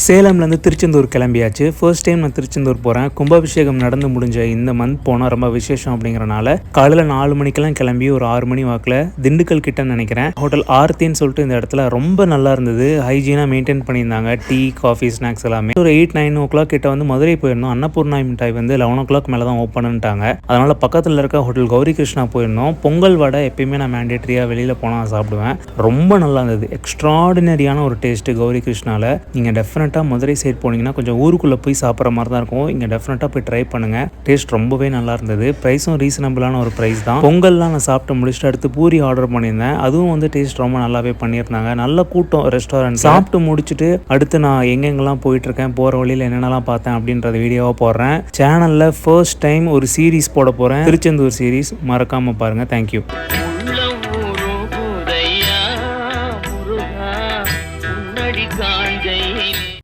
சேலம்லேருந்து திருச்செந்தூர் கிளம்பியாச்சு. First time நான் திருச்செந்தூர் போகிறேன். கும்பாபிஷேகம் நடந்து முடிஞ்ச இந்த மந்த் போனால் ரொம்ப விசேஷம் அப்படிங்கிறனால காலையில் 4 மணிக்கெல்லாம் கிளம்பி ஒரு 6 மணி வாக்கில் திண்டுக்கல் கிட்டன்னு நினைக்கிறேன் ஹோட்டல் ஆர்த்தின்னு சொல்லிட்டு இந்த இடத்துல ரொம்ப நல்லா இருந்தது. ஹைஜீனாக மெயின்டைன் பண்ணியிருந்தாங்க. டீ, காஃபி, ஸ்நாக்ஸ் எல்லாமே. ஒரு 8-9 ஓ கிளாக் கிட்ட வந்து மதுரை போயிருந்தோம். அன்னபூர்ணா மிட்டாய் வந்து 11 ஓ கிளாக் மேலே தான் ஓப்பன்ட்டாங்க. அதனால் பக்கத்தில் இருக்க ஹோட்டல் கௌரி கிருஷ்ணா போயிருந்தோம். பொங்கல் வடை எப்பயுமே நான் மேண்டேட்ரியாக வெளியில் போனால் சாப்பிடுவேன். ரொம்ப நல்லா இருந்தது. எக்ஸ்ட்ராடினரியான ஒரு டேஸ்ட்டு கௌரி கிருஷ்ணாவில். நீங்கள் டெஃபினட்டாக மதுரை சைட் போனீங்கன்னா கொஞ்சம் ஊருக்குள்ளே போய் சாப்பிட்ற மாதிரி தான் இருக்கும். இங்கே டெஃபினட்டாக போய் ட்ரை பண்ணுங்கள். டேஸ்ட் ரொம்பவே நல்லா இருந்தது. ப்ரைஸும் ரீசனபிளான ஒரு ப்ரைஸ் தான். பொங்கல்லாம் நான் சாப்பிட்டு முடிச்சுட்டு அடுத்து பூரி ஆர்டர் பண்ணியிருந்தேன். அதுவும் வந்து டேஸ்ட் ரொம்ப நல்லாவே பண்ணியிருந்தாங்க. நல்ல கூட்டம் ரெஸ்டாரண்ட். சாப்பிட்டு முடிச்சுட்டு அடுத்து நான் எங்கெங்கெல்லாம் போயிட்டுருக்கேன், போகிற வழியில் என்னென்னலாம் பார்த்தேன் அப்படின்றத வீடியோவாக போடுறேன். சேனலில் ஃபர்ஸ்ட் டைம் ஒரு சீரீஸ் போட போகிறேன். திருச்செந்தூர் சீரீஸ் மறக்காமல் பாருங்கள். தேங்க்யூ.